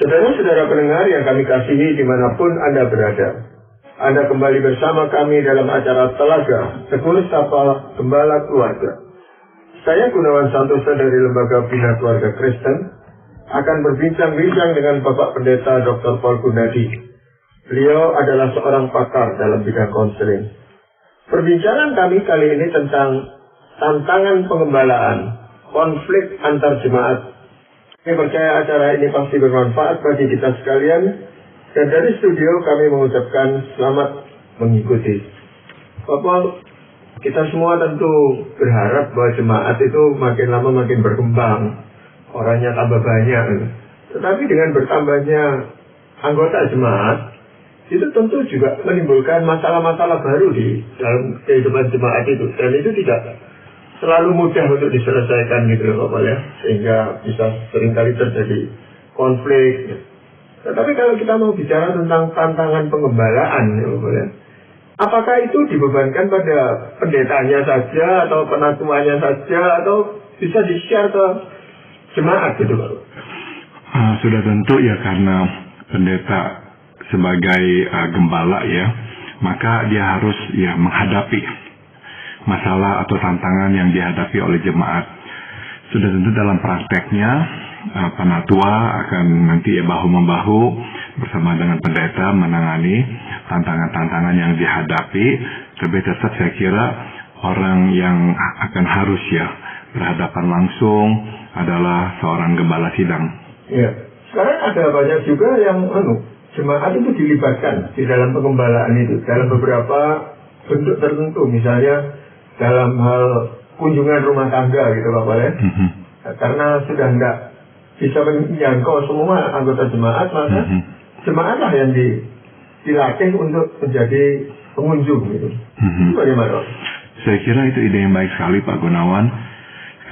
Saudara-saudara pendengar yang kami kasihi dimanapun Anda berada, Anda kembali bersama kami dalam acara Telaga Tegur Sapa Gembala Keluarga. Saya Gunawan Santoso dari Lembaga Bina Keluarga Kristen akan berbincang-bincang dengan Bapak Pendeta Dr. Paul Gunadi. Beliau adalah seorang pakar dalam bidang konseling. Perbincangan kami kali ini tentang tantangan pengembalaan, konflik antar jemaat. Saya percaya acara ini pasti bermanfaat bagi kita sekalian, dan dari studio kami mengucapkan selamat mengikuti. Bapak, kita semua tentu berharap bahwa jemaat itu makin lama makin berkembang, orangnya tambah banyak. Tetapi dengan bertambahnya anggota jemaat, itu tentu juga menimbulkan masalah-masalah baru di dalam kehidupan jemaat itu, dan itu tidak selalu mudah untuk diselesaikan gitu loh Bapak ya, sehingga bisa seringkali terjadi konflik. Tetapi kalau kita mau bicara tentang tantangan pengembalaan ya Bapak ya, apakah itu dibebankan pada pendetanya saja atau penatuannya saja, atau bisa di-share ke jemaat gitu Bapak? Sudah tentu ya, karena pendeta sebagai gembala ya, maka dia harus ya menghadapi masalah atau tantangan yang dihadapi oleh jemaat. Sudah tentu dalam prakteknya penatua akan nanti ya bahu-membahu bersama dengan pendeta menangani tantangan-tantangan yang dihadapi. Tapi tetap saya kira orang yang akan harus ya berhadapan langsung adalah seorang gembala sidang. Ya, sekarang ada banyak juga yang jemaat itu dilibatkan di dalam pengembalaan itu dalam beberapa bentuk tertentu, misalnya dalam hal kunjungan rumah tangga gitu Bapak ya. Karena sudah enggak bisa menjangkau semua anggota jemaat, maka jemaatlah yang dilatih untuk menjadi pengunjung gitu. Itu bagaimana? Saya kira itu ide yang baik sekali Pak Gunawan,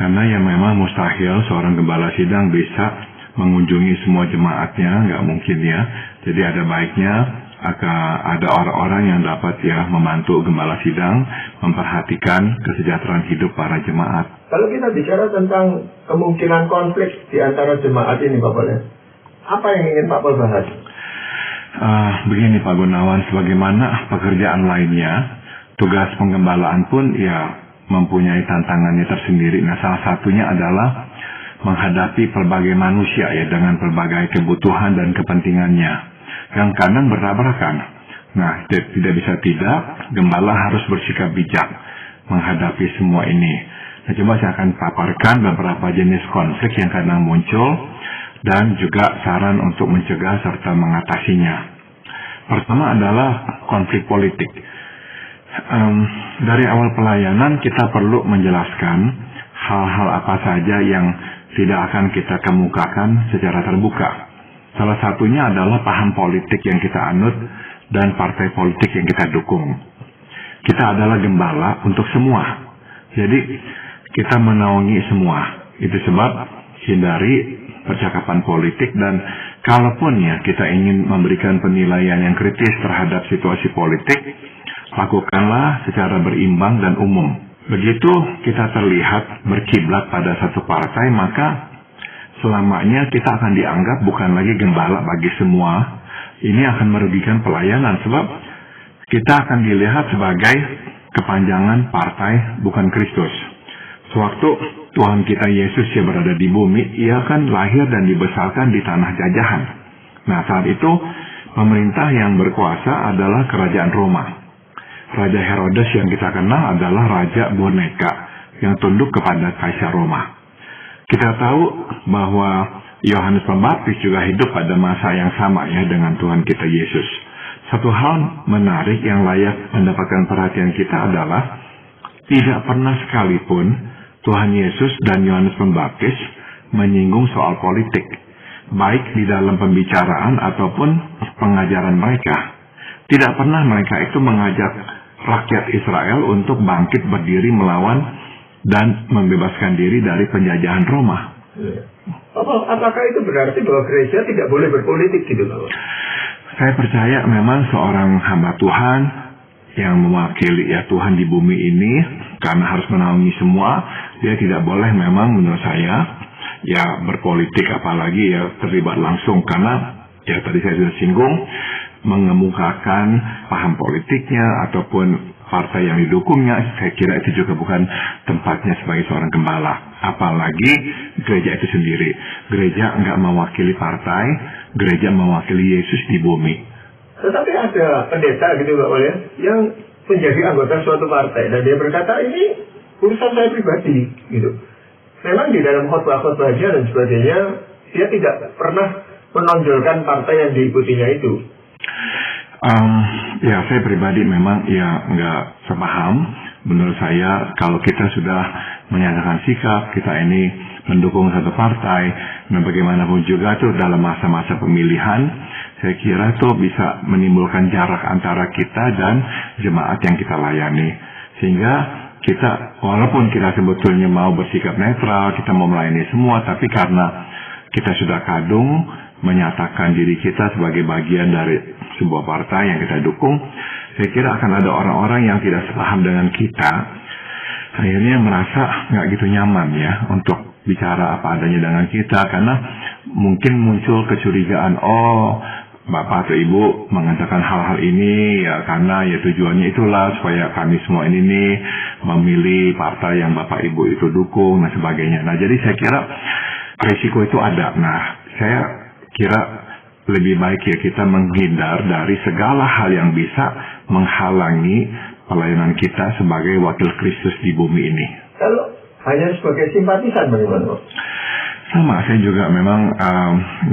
karena ya memang mustahil seorang gembala sidang bisa mengunjungi semua jemaatnya, nggak mungkin ya. Jadi ada baiknya ada orang-orang yang dapat ya membantu gembala sidang memperhatikan kesejahteraan hidup para jemaat. Kalau kita bicara tentang kemungkinan konflik di antara jemaat ini Bapak ya, apa yang ingin Pak bahas? Begini Pak Gunawan, sebagaimana pekerjaan lainnya, tugas penggembalaan pun ya mempunyai tantangannya tersendiri. Nah, salah satunya adalah menghadapi berbagai manusia ya dengan berbagai kebutuhan dan kepentingannya yang kadang bertabrakan. Nah, tidak bisa tidak, gembala harus bersikap bijak menghadapi semua ini. Nah, coba saya akan paparkan beberapa jenis konflik yang kadang muncul dan juga saran untuk mencegah serta mengatasinya. Pertama adalah konflik politik. Dari awal pelayanan kita perlu menjelaskan hal-hal apa saja yang tidak akan kita kemukakan secara terbuka. Salah satunya adalah paham politik yang kita anut dan partai politik yang kita dukung. Kita adalah gembala untuk semua. Jadi kita menaungi semua. Itu sebab hindari percakapan politik, dan kalaupun ya kita ingin memberikan penilaian yang kritis terhadap situasi politik, lakukanlah secara berimbang dan umum. Begitu kita terlihat berkiblat pada satu partai, maka selamanya kita akan dianggap bukan lagi gembala bagi semua. Ini akan merugikan pelayanan, sebab kita akan dilihat sebagai kepanjangan partai, bukan Kristus. Sewaktu Tuhan kita Yesus yang berada di bumi, ia akan lahir dan dibesarkan di tanah jajahan. Nah, saat itu pemerintah yang berkuasa adalah kerajaan Roma. Raja Herodes yang kita kenal adalah raja boneka yang tunduk kepada Kaisar Roma. Kita tahu bahwa Yohanes Pembaptis juga hidup pada masa yang sama ya dengan Tuhan kita Yesus. Satu hal menarik yang layak mendapatkan perhatian kita adalah tidak pernah sekalipun Tuhan Yesus dan Yohanes Pembaptis menyinggung soal politik, baik di dalam pembicaraan ataupun pengajaran mereka. Tidak pernah mereka itu mengajak rakyat Israel untuk bangkit berdiri melawan dan membebaskan diri dari penjajahan Roma. Apakah itu berarti bahwa gereja tidak boleh berpolitik gitu Pak? Saya percaya memang seorang hamba Tuhan yang mewakili ya Tuhan di bumi ini, karena harus menaungi semua, dia tidak boleh memang menurut saya ya berpolitik, apalagi ya terlibat langsung, karena ya tadi saya sudah singgung, mengemukakan paham politiknya ataupun partai yang didukungnya, saya kira itu juga bukan tempatnya sebagai seorang gembala. Apalagi gereja itu sendiri. Gereja nggak mewakili partai, gereja mewakili Yesus di bumi. Tetapi ada pendeta gitu Pak Wal, yang menjadi anggota suatu partai dan dia berkata ini urusan saya pribadi gitu. Memang di dalam khotbah-khotbahnya dan sebagainya dia tidak pernah menonjolkan partai yang diikutinya itu. Ya saya pribadi memang ya nggak sepaham. Menurut saya kalau kita sudah menyatakan sikap kita ini mendukung satu partai, dan bagaimanapun juga itu dalam masa-masa pemilihan, saya kira itu bisa menimbulkan jarak antara kita dan jemaat yang kita layani. Sehingga kita walaupun kita sebetulnya mau bersikap netral, kita mau melayani semua, tapi karena kita sudah kadung menyatakan diri kita sebagai bagian dari sebuah partai yang kita dukung, saya kira akan ada orang-orang yang tidak sepaham dengan kita, akhirnya merasa nggak gitu nyaman ya untuk bicara apa adanya dengan kita, karena mungkin muncul kecurigaan, oh Bapak atau Ibu mengatakan hal-hal ini ya karena ya tujuannya itulah supaya kami semua ini nih memilih partai yang Bapak Ibu itu dukung dan sebagainya. Nah jadi saya kira risiko itu ada. Nah saya kira lebih baik ya kita menghindar dari segala hal yang bisa menghalangi pelayanan kita sebagai wakil Kristus di bumi ini. Kalau hanya sebagai simpatisan bagaimana? Sama, saya juga memang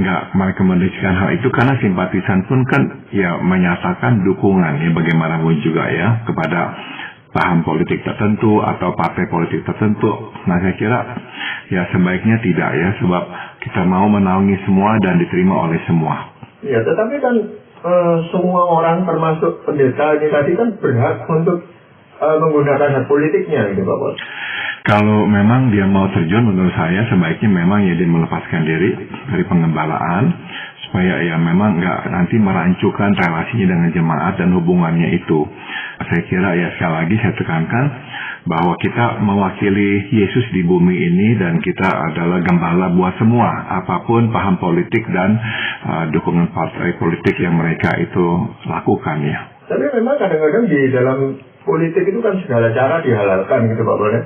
nggak merekomendasikan hal itu, karena simpatisan pun kan ya menyatakan dukungan ya bagaimanapun juga ya kepada paham politik tertentu atau partai politik tertentu. Nah saya kira ya sebaiknya tidak ya, sebab kita mau menaungi semua dan diterima oleh semua. Ya tetapi kan semua orang termasuk pendeta ini tadi kan berhak untuk menggunakan hak politiknya gitu Pak Bos. Kalau memang dia mau terjun, menurut saya sebaiknya memang ya dia melepaskan diri dari pengembalaan, supaya ya memang nggak nanti merancukan relasinya dengan jemaat dan hubungannya itu. Saya kira ya sekali lagi saya tekankan bahwa kita mewakili Yesus di bumi ini dan kita adalah gembala buat semua, apapun paham politik dan dukungan partai politik yang mereka itu lakukan ya. Tapi memang kadang-kadang di dalam politik itu kan segala cara dihalalkan gitu Pak Bos.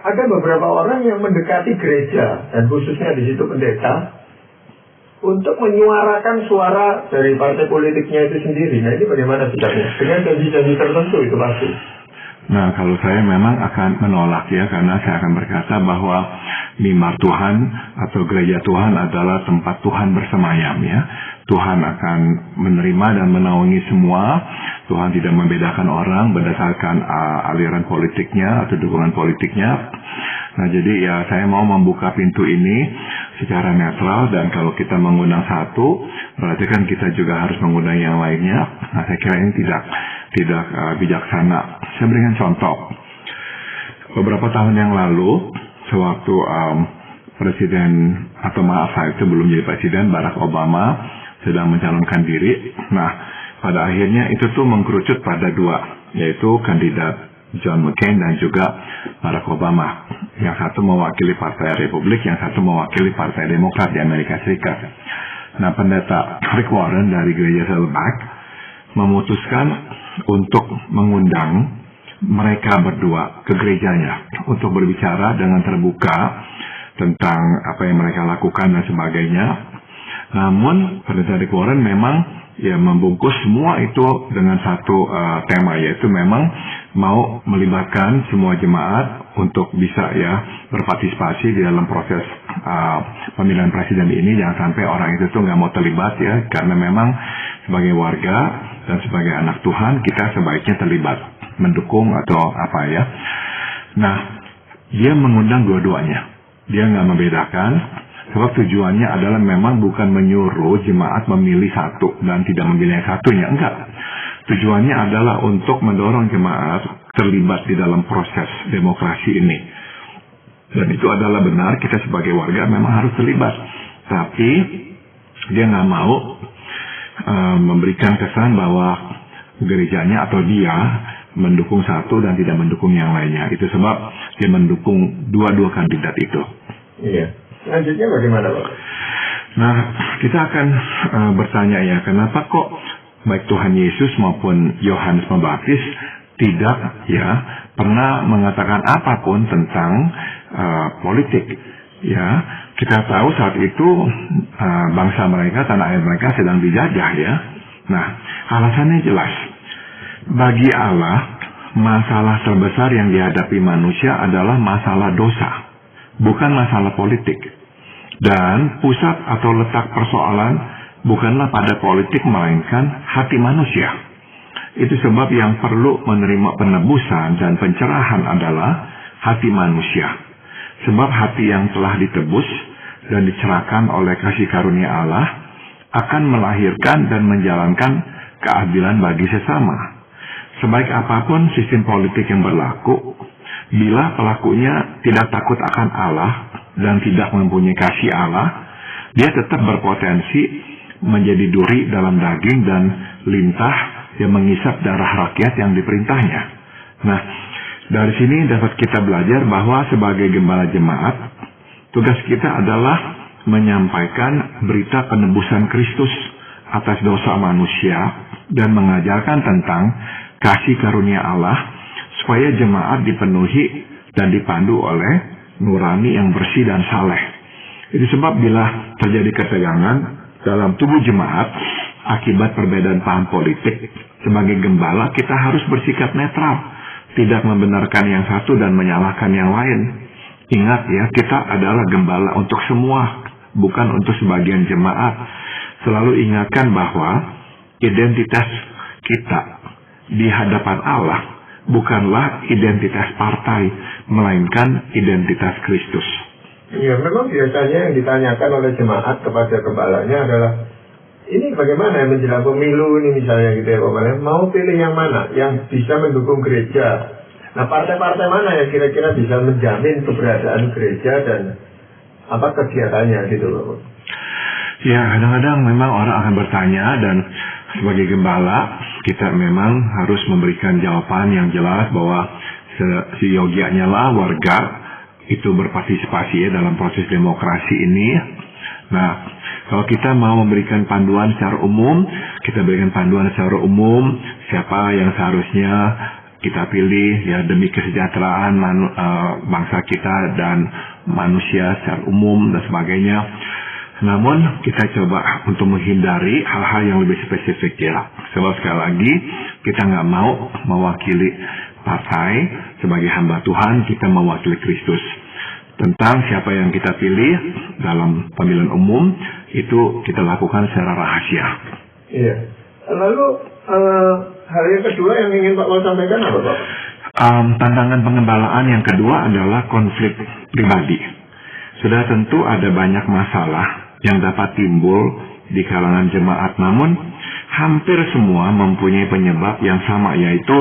Ada beberapa orang yang mendekati gereja dan khususnya di situ pendeta untuk menyuarakan suara dari partai politiknya itu sendiri. Nah ini bagaimana sikapnya? Dengan janji-janji tertentu itu pasti. Nah kalau saya memang akan menolak ya, karena saya akan berkata bahwa mimbar Tuhan atau gereja Tuhan adalah tempat Tuhan bersemayam ya. Tuhan akan menerima dan menaungi semua. Tuhan tidak membedakan orang berdasarkan aliran politiknya atau dukungan politiknya. Nah jadi ya saya mau membuka pintu ini secara netral, dan kalau kita mengundang satu berarti kan kita juga harus mengundang yang lainnya. Nah saya kira ini tidak bijaksana. Saya berikan contoh. Beberapa tahun yang lalu sewaktu presiden atau maaf saya itu belum jadi presiden, Barack Obama sedang mencalonkan diri. Nah pada akhirnya itu tuh mengkerucut pada dua, yaitu kandidat John McCain dan juga Barack Obama. Yang satu mewakili Partai Republik, yang satu mewakili Partai Demokrat di Amerika Serikat. Nah pendeta Rick Warren dari gereja Saddleback memutuskan untuk mengundang mereka berdua ke gerejanya untuk berbicara dengan terbuka tentang apa yang mereka lakukan dan sebagainya. Namun pendeta Rick Warren memang ya membungkus semua itu dengan satu tema, yaitu memang mau melibatkan semua jemaat untuk bisa ya berpartisipasi di dalam proses pemilihan presiden ini. Jangan sampai orang itu tuh nggak mau terlibat ya, karena memang sebagai warga dan sebagai anak Tuhan kita sebaiknya terlibat, mendukung atau apa ya. Nah dia mengundang dua-duanya, dia nggak membedakan. Sebab tujuannya adalah memang bukan menyuruh jemaat memilih satu dan tidak memilih yang satunya, enggak. Tujuannya adalah untuk mendorong jemaat terlibat di dalam proses demokrasi ini. Dan itu adalah benar, kita sebagai warga memang harus terlibat. Tapi dia nggak mau memberikan kesan bahwa gerejanya atau dia mendukung satu dan tidak mendukung yang lainnya. Itu sebab dia mendukung dua-dua kandidat itu. Iya. Lanjutnya bagaimana, Pak? Nah, kita akan bertanya ya, kenapa kok baik Tuhan Yesus maupun Yohanes Pembaptis tidak ya pernah mengatakan apapun tentang politik. Ya, kita tahu saat itu bangsa mereka, tanah air mereka sedang dijajah ya. Nah, alasannya jelas. Bagi Allah, masalah terbesar yang dihadapi manusia adalah masalah dosa, bukan masalah politik. Dan pusat atau letak persoalan bukanlah pada politik, melainkan hati manusia. Itu sebab yang perlu menerima penebusan dan pencerahan adalah hati manusia. Sebab hati yang telah ditebus dan dicerahkan oleh kasih karunia Allah akan melahirkan dan menjalankan keadilan bagi sesama. Sebaik apapun sistem politik yang berlaku, bila pelakunya tidak takut akan Allah dan tidak mempunyai kasih Allah, dia tetap berpotensi menjadi duri dalam daging dan lintah yang mengisap darah rakyat yang diperintahnya. Nah, dari sini dapat kita belajar bahwa sebagai gembala jemaat, tugas kita adalah menyampaikan berita penebusan Kristus atas dosa manusia dan mengajarkan tentang kasih karunia Allah supaya jemaat dipenuhi dan dipandu oleh nurani yang bersih dan saleh. Itu sebab bila terjadi ketegangan dalam tubuh jemaat akibat perbedaan paham politik, sebagai gembala kita harus bersikap netral, tidak membenarkan yang satu dan menyalahkan yang lain. Ingat ya, kita adalah gembala untuk semua, bukan untuk sebagian jemaat. Selalu ingatkan bahwa identitas kita di hadapan Allah bukanlah identitas partai, melainkan identitas Kristus. Ya, memang biasanya yang ditanyakan oleh jemaat kepada gembalanya adalah, ini bagaimana menjelang pemilu ini misalnya gitu ya, Pak, mau pilih yang mana yang bisa mendukung gereja. Nah, partai-partai mana yang kira-kira bisa menjamin keberadaan gereja dan apa kegiatannya gitu loh. Ya, kadang-kadang memang orang akan bertanya, dan sebagai gembala kita memang harus memberikan jawaban yang jelas bahwa seyogianya lah warga itu berpartisipasi ya dalam proses demokrasi ini. Nah, kalau kita mau memberikan panduan secara umum, kita berikan panduan secara umum siapa yang seharusnya kita pilih ya demi kesejahteraan bangsa kita dan manusia secara umum dan sebagainya. Namun kita coba untuk menghindari hal-hal yang lebih spesifik ya. Sebab sekali lagi kita nggak mau mewakili partai sebagai hamba Tuhan, kita mewakili Kristus. Tentang siapa yang kita pilih dalam pemilihan umum itu kita lakukan secara rahasia. Iya. Lalu hal yang kedua yang ingin Pak Paul sampaikan apa, Pak? Tantangan pengembalaan yang kedua adalah konflik pribadi. Sudah tentu ada banyak masalah yang dapat timbul di kalangan jemaat, namun hampir semua mempunyai penyebab yang sama, yaitu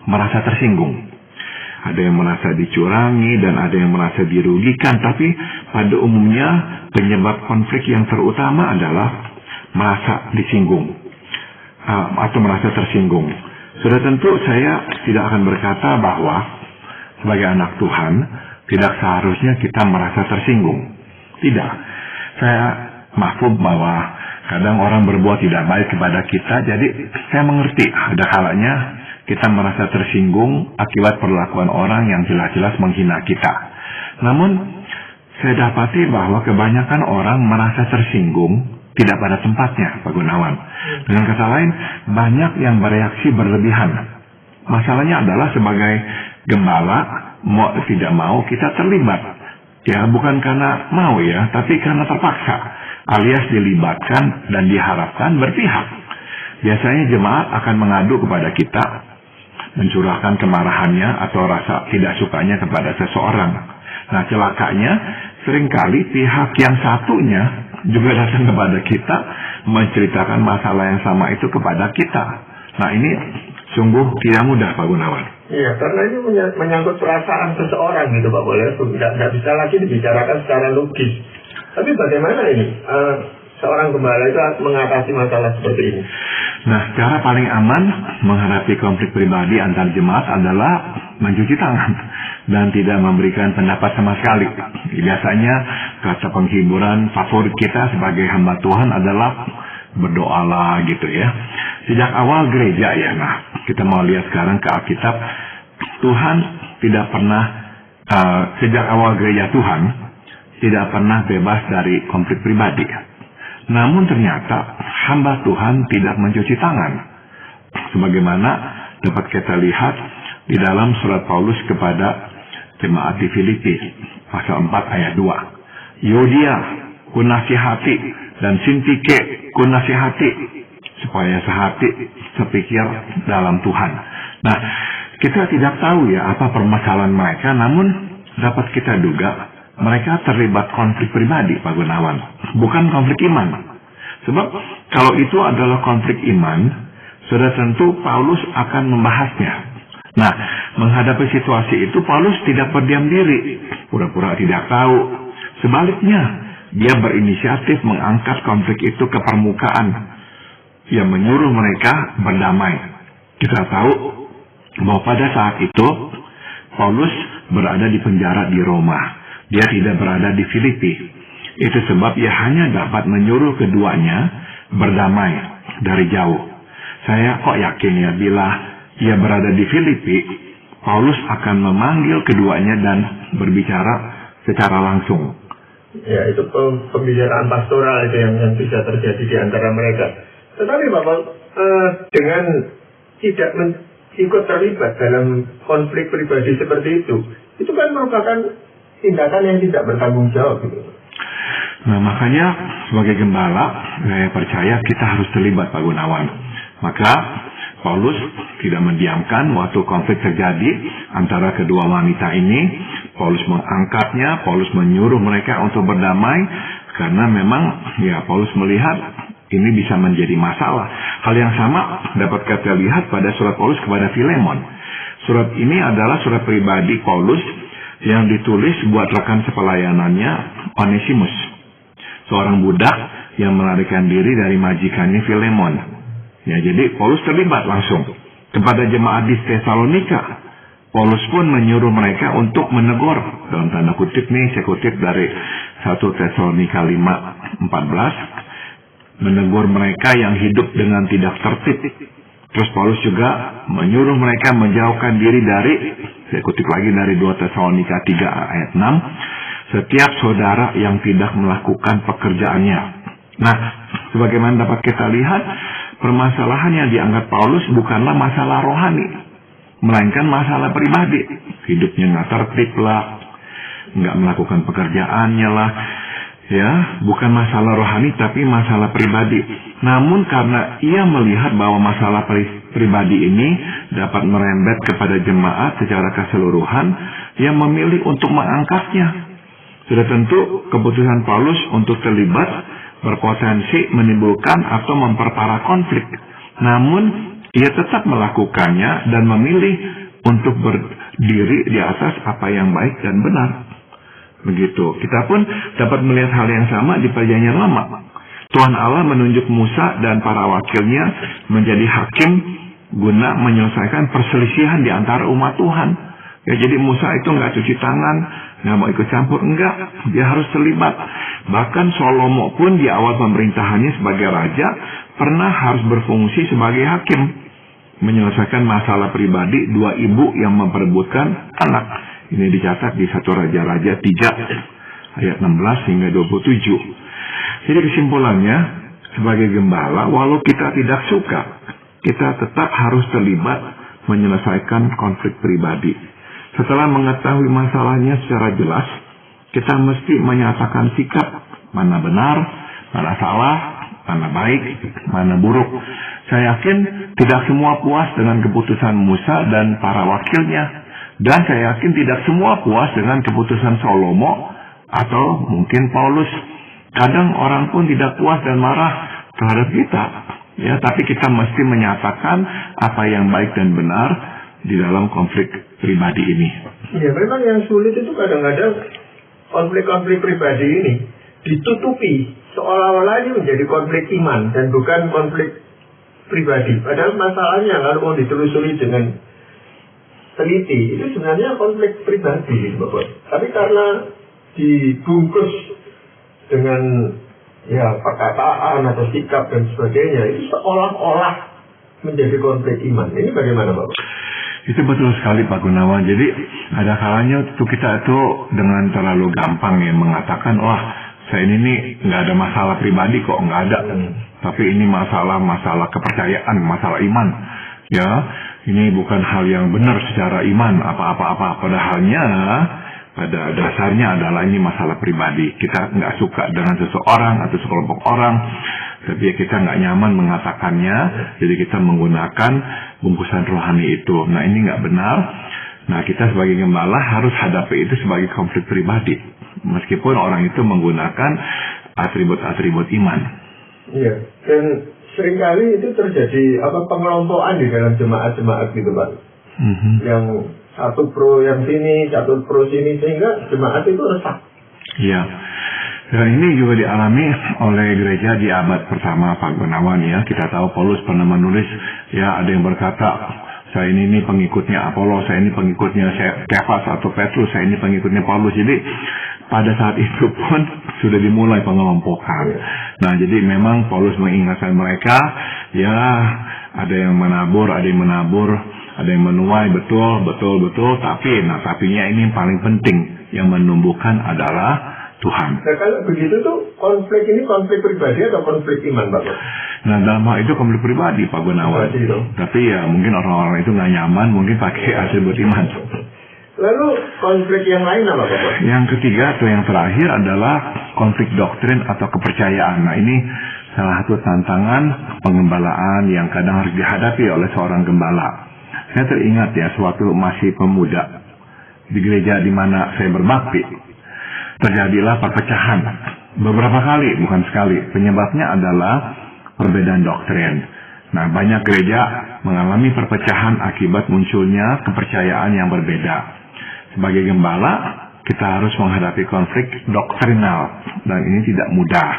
merasa tersinggung. Ada yang merasa dicurangi dan ada yang merasa dirugikan, tapi pada umumnya penyebab konflik yang terutama adalah merasa disinggung atau merasa tersinggung. Sudah tentu saya tidak akan berkata bahwa sebagai anak Tuhan tidak seharusnya kita merasa tersinggung. Tidak. Saya maklum bahwa kadang orang berbuat tidak baik kepada kita, jadi saya mengerti ada kalanya kita merasa tersinggung akibat perlakuan orang yang jelas-jelas menghina kita. Namun, saya dapati bahwa kebanyakan orang merasa tersinggung tidak pada tempatnya, Pak Gunawan. Dengan kata lain, banyak yang bereaksi berlebihan. Masalahnya adalah sebagai gembala, mau tidak mau kita terlibat. Ya, bukan karena mau ya, tapi karena terpaksa, alias dilibatkan dan diharapkan berpihak. Biasanya jemaat akan mengadu kepada kita, mencurahkan kemarahannya atau rasa tidak sukanya kepada seseorang. Nah, celakanya seringkali pihak yang satunya juga datang kepada kita menceritakan masalah yang sama itu kepada kita. Nah, ini sungguh tidak mudah, Pak Gunawan. Iya, karena ini menyangkut perasaan seseorang gitu, Pak Boleh. Tidak bisa lagi dibicarakan secara logis. Tapi bagaimana ini seorang gembala itu mengatasi masalah seperti ini? Nah, cara paling aman menghadapi konflik pribadi antar jemaat adalah mencuci tangan dan tidak memberikan pendapat sama sekali. Biasanya kata penghiburan favorit kita sebagai hamba Tuhan adalah berdoalah gitu ya. Sejak awal gereja ya, nah kita mau lihat sekarang ke Alkitab, Tuhan tidak pernah, sejak awal gereja Tuhan tidak pernah bebas dari konflik pribadi. Namun ternyata hamba Tuhan tidak mencuci tangan, sebagaimana dapat kita lihat di dalam surat Paulus kepada jemaat di Filipi pasal 4 ayat 2. Yodia kunasihati dan Sintike kunasihati supaya sehati sepikir dalam Tuhan. Nah, kita tidak tahu ya apa permasalahan mereka, namun dapat kita duga mereka terlibat konflik pribadi, Pak Gunawan, bukan konflik iman. Sebab kalau itu adalah konflik iman, sudah tentu Paulus akan membahasnya. Nah, menghadapi situasi itu Paulus tidak berdiam diri, pura-pura tidak tahu. Sebaliknya, dia berinisiatif mengangkat konflik itu ke permukaan, yang menyuruh mereka berdamai. Kita tahu bahwa pada saat itu Paulus berada di penjara di Roma. Dia tidak berada di Filipi. Itu sebab ia hanya dapat menyuruh keduanya berdamai dari jauh. Saya kok yakin ya, bila ia berada di Filipi, Paulus akan memanggil keduanya dan berbicara secara langsung. Ya, itu pembicaraan pastoral itu yang bisa terjadi di antara mereka. Tetapi Bapak, dengan tidak ikut terlibat dalam konflik pribadi seperti itu kan merupakan tindakan yang tidak bertanggung jawab gitu. Nah, makanya sebagai gembala, saya percaya kita harus terlibat, Pak Gunawan. Maka Paulus tidak mendiamkan waktu konflik terjadi antara kedua wanita ini. Paulus mengangkatnya, Paulus menyuruh mereka untuk berdamai, karena memang ya Paulus melihat ini bisa menjadi masalah. Hal yang sama dapat kita lihat pada surat Paulus kepada Filemon. Surat ini adalah surat pribadi Paulus yang ditulis buat rekan sepelayanannya Onesimus, seorang budak yang melarikan diri dari majikannya Filemon. Ya, jadi Paulus terlibat langsung kepada jemaat di Tesalonika. Paulus pun menyuruh mereka untuk menegur, dalam tanda kutip nih, saya kutip dari 1 Tesalonika 5:14, menegur mereka yang hidup dengan tidak tertib. Terus Paulus juga menyuruh mereka menjauhkan diri dari, saya kutip lagi dari 2 Tesalonika 3 ayat 6, setiap saudara yang tidak melakukan pekerjaannya. Nah, sebagaimana dapat kita lihat, permasalahan yang dianggap Paulus bukanlah masalah rohani, melainkan masalah pribadi. Hidupnya nggak tertib lah, nggak melakukan pekerjaannya lah. Ya, bukan masalah rohani tapi masalah pribadi. Namun karena ia melihat bahwa masalah pribadi ini dapat merembet kepada jemaat secara keseluruhan, ia memilih untuk mengangkatnya. Sudah tentu keputusan Paulus untuk terlibat berpotensi menimbulkan atau memperparah konflik. Namun ia tetap melakukannya dan memilih untuk berdiri di atas apa yang baik dan benar. Begitu. Kita pun dapat melihat hal yang sama di Perjanjian Lama. Tuhan Allah menunjuk Musa dan para wakilnya menjadi hakim guna menyelesaikan perselisihan di antara umat Tuhan. Ya, jadi Musa itu nggak cuci tangan, nggak mau ikut campur, enggak. Dia harus terlibat. Bahkan Salomo pun di awal pemerintahannya sebagai raja pernah harus berfungsi sebagai hakim, menyelesaikan masalah pribadi dua ibu yang memperebutkan anak. Ini dicatat di 1 Raja-Raja 3 ayat 16 hingga 27. Jadi kesimpulannya, sebagai gembala, walau kita tidak suka, kita tetap harus terlibat menyelesaikan konflik pribadi. Setelah mengetahui masalahnya secara jelas, kita mesti menyatakan sikap mana benar, mana salah, mana baik, mana buruk. Saya yakin tidak semua puas dengan keputusan Musa dan para wakilnya. Dan saya yakin tidak semua puas dengan keputusan Salomo atau mungkin Paulus. Kadang orang pun tidak puas dan marah terhadap kita. Ya, tapi kita mesti menyatakan apa yang baik dan benar di dalam konflik pribadi ini. Ya, memang yang sulit itu kadang-kadang konflik-konflik pribadi ini ditutupi seolah-olah ini menjadi konflik iman dan bukan konflik pribadi. Padahal masalahnya kalau mau ditelusuri dengan teliti, itu sebenarnya konflik pribadi gitu Bapak. Tapi karena dibungkus dengan ya perkataan atau sikap dan sebagainya, itu seolah-olah menjadi konflik iman. Ini bagaimana Bapak? Itu betul sekali Pak Gunawan. Jadi ada kalanya tuh kita itu dengan terlalu gampang ya mengatakan, wah saya ini nih nggak ada masalah pribadi kok, nggak ada. Tapi ini masalah kepercayaan, masalah iman. Ya, ini bukan hal yang benar secara iman apa-apa. Padahalnya pada dasarnya adalah ini masalah pribadi. Kita nggak suka dengan seseorang atau sekelompok orang, tapi kita nggak nyaman mengatakannya, jadi kita menggunakan bungkusan rohani itu. Nah ini nggak benar. Nah kita sebagai gembala harus hadapi itu sebagai konflik pribadi, meskipun orang itu menggunakan atribut-atribut iman. Iya, dan seringkali itu terjadi pengelompokan di dalam jemaat-jemaat gitu Pak. Yang satu pro yang sini, satu pro sini, sehingga jemaat itu resah. Iya. Dan ini juga dialami oleh gereja di abad pertama Pak Gunawan ya. Kita tahu Paulus pernah menulis ya, ada yang berkata saya ini pengikutnya Apolos, saya ini pengikutnya Kefas atau Petrus, saya ini pengikutnya Paulus. Jadi pada saat itu pun sudah dimulai pengelompokan. Nah jadi memang Paulus mengingatkan mereka ya, ada yang menabur, ada yang menuai, betul. Tapinya ini yang paling penting, yang menumbuhkan adalah Tuhan. Nah kalau begitu tuh konflik ini konflik pribadi atau konflik iman Bapak? Nah dalam hal itu konflik pribadi Pak Gunawan. Tapi ya mungkin orang-orang itu nggak nyaman, mungkin pakai atribut iman. Lalu konflik yang lain apa Bapak? Yang ketiga atau yang terakhir adalah konflik doktrin atau kepercayaan. Nah ini salah satu tantangan pengembalaan yang kadang harus dihadapi oleh seorang gembala. Saya teringat ya, sewaktu masih pemuda di gereja di mana saya berbakti, terjadilah perpecahan beberapa kali, bukan sekali. Penyebabnya adalah perbedaan doktrin. Nah, banyak gereja mengalami perpecahan akibat munculnya kepercayaan yang berbeda. Sebagai gembala, kita harus menghadapi konflik doktrinal, dan ini tidak mudah.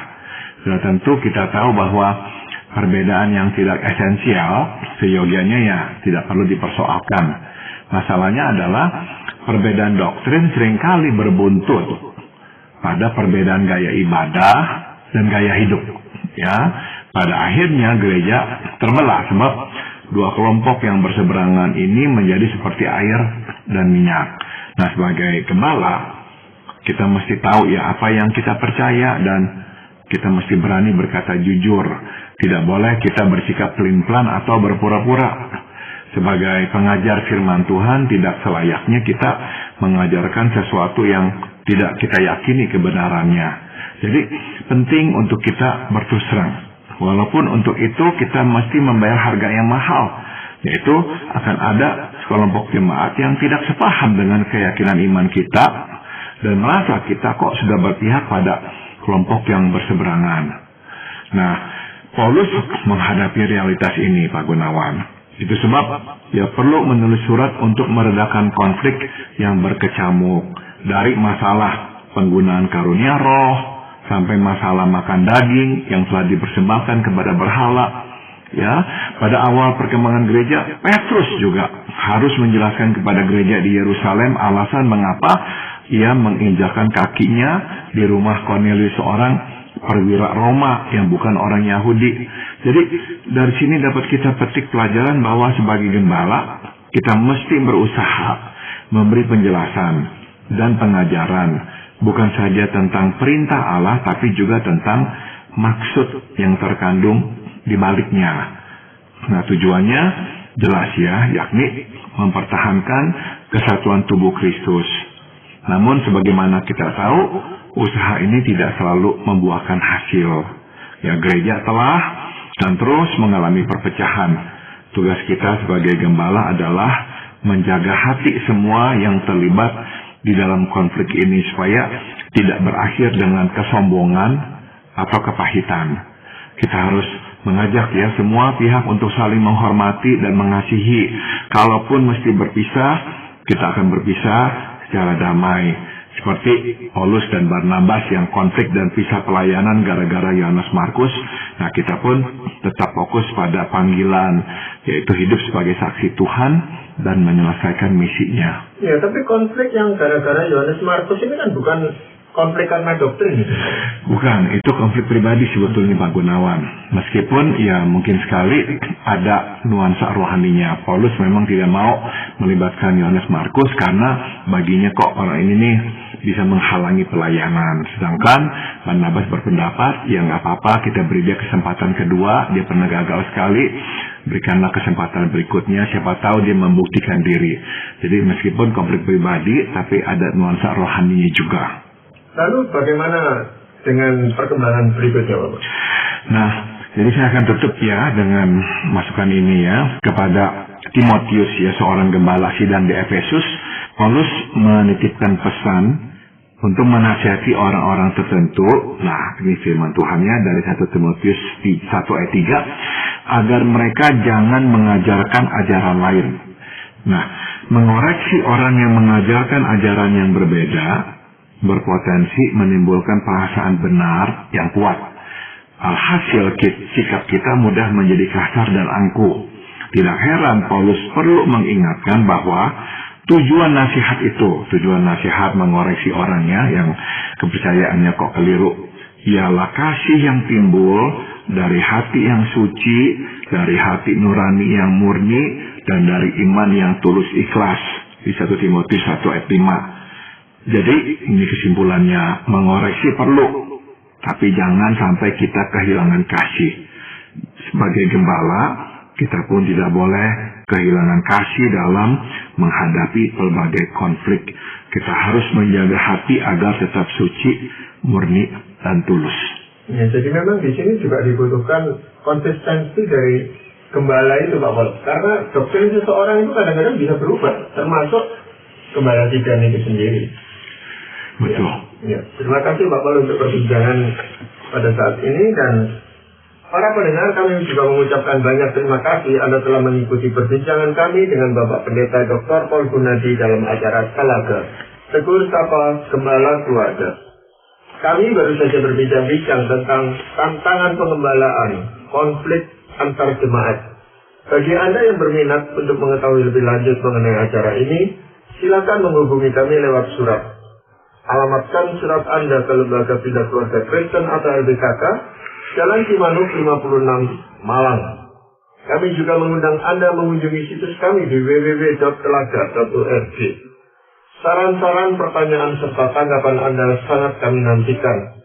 Sudah tentu kita tahu bahwa perbedaan yang tidak esensial, seyogianya ya tidak perlu dipersoalkan. Masalahnya adalah perbedaan doktrin seringkali berbuntut pada perbedaan gaya ibadah dan gaya hidup. Ya, pada akhirnya gereja terbelah sebab dua kelompok yang berseberangan ini menjadi seperti air dan minyak. Nah, sebagai gembala kita mesti tahu ya apa yang kita percaya, dan kita mesti berani berkata jujur. Tidak boleh kita bersikap pelin-pelan atau berpura-pura. Sebagai pengajar firman Tuhan, tidak selayaknya kita mengajarkan sesuatu yang tidak kita yakini kebenarannya. Jadi penting untuk kita berterus terang. Walaupun untuk itu kita mesti membayar harga yang mahal, yaitu akan ada sekelompok jemaat yang tidak sepaham dengan keyakinan iman kita dan merasa kita kok sudah berpihak pada kelompok yang berseberangan. Nah, Paulus menghadapi realitas ini Pak Gunawan. Itu sebab dia perlu menulis surat untuk meredakan konflik yang berkecamuk. Dari masalah penggunaan karunia roh, sampai masalah makan daging yang telah dipersembahkan kepada berhala. Ya, pada awal perkembangan gereja, Petrus juga harus menjelaskan kepada gereja di Yerusalem alasan mengapa ia menginjakkan kakinya di rumah Kornelius, seorang perwira Roma yang bukan orang Yahudi. Jadi dari sini dapat kita petik pelajaran bahwa sebagai gembala kita mesti berusaha memberi penjelasan dan pengajaran, bukan saja tentang perintah Allah, tapi juga tentang maksud yang terkandung di baliknya. Nah, tujuannya jelas ya, yakni mempertahankan kesatuan tubuh Kristus. Namun sebagaimana kita tahu, usaha ini tidak selalu membuahkan hasil. Ya, gereja telah dan terus mengalami perpecahan. Tugas kita sebagai gembala adalah menjaga hati semua yang terlibat di dalam konflik ini supaya tidak berakhir dengan kesombongan atau kepahitan. Kita harus mengajak ya semua pihak untuk saling menghormati dan mengasihi. Kalaupun mesti berpisah, kita akan berpisah secara damai. Seperti Paulus dan Barnabas yang konflik dan pisah pelayanan gara-gara Yohanes Markus Nah, kita pun tetap fokus pada panggilan, yaitu hidup sebagai saksi Tuhan dan menyelesaikan misinya. Ya, tapi konflik yang gara-gara Yohanes Markus ini kan bukan konflik karena doktrin. Bukan, itu konflik pribadi sebetulnya Pak Gunawan. Meskipun ya mungkin sekali ada nuansa rohaninya. Paulus memang tidak mau melibatkan Yohanes Markus karena baginya kok orang ini nih bisa menghalangi pelayanan. Sedangkan Barnabas berpendapat, ya nggak apa-apa, kita beri dia kesempatan kedua, dia pernah gagal sekali, berikanlah kesempatan berikutnya, siapa tahu dia membuktikan diri. Jadi meskipun konflik pribadi, tapi ada nuansa rohaninya juga. Lalu bagaimana dengan perkembangan berikutnya, Bapak? Nah, jadi saya akan tutup ya dengan masukan ini ya kepada Timotius ya, seorang gembala sidang di Efesus. Paulus menitipkan pesan untuk menasihati orang-orang tertentu. Nah, ini firman Tuhannya dari 1 Timotius 1 ayat 3, agar mereka jangan mengajarkan ajaran lain. Nah, mengoreksi orang yang mengajarkan ajaran yang berbeda berpotensi menimbulkan perasaan benar yang kuat. Alhasil sikap kita mudah menjadi kasar dan angkuh. Tidak heran Paulus perlu mengingatkan bahwa tujuan nasihat mengoreksi orangnya yang kepercayaannya kok keliru, ialah kasih yang timbul dari hati yang suci, dari hati nurani yang murni, dan dari iman yang tulus ikhlas. Di 1 Timotius 1 ayat 5. Jadi ini kesimpulannya, mengoreksi perlu, tapi jangan sampai kita kehilangan kasih. Sebagai gembala, kita pun tidak boleh kehilangan kasih dalam menghadapi berbagai konflik. Kita harus menjaga hati agar tetap suci, murni, dan tulus. Ya, jadi memang di sini juga dibutuhkan konsistensi dari gembala itu, Pak Paul. Karena doktrin seseorang itu kadang-kadang bisa berubah, termasuk gembala sidang itu sendiri. Betul. Ya. Terima kasih Pak Paul untuk perbincangan pada saat ini, dan para pendengar, kami juga mengucapkan banyak terima kasih Anda telah mengikuti perbincangan kami dengan Bapak Pendeta Dr. Paul Gunadi dalam acara Talaga, Tegur Sapa Gembala Keluarga. Kami baru saja berbincang-bincang tentang tantangan pengembalaan, konflik antar jemaat. Bagi Anda yang berminat untuk mengetahui lebih lanjut mengenai acara ini, silakan menghubungi kami lewat surat. Alamatkan surat Anda ke Lembaga Bina Keluarga Kristen atau LBKK, Jalan Cimanuk 56, Malang. Kami juga mengundang Anda mengunjungi situs kami di www.telaga.org. Saran-saran, pertanyaan, serta tanggapan Anda sangat kami nantikan.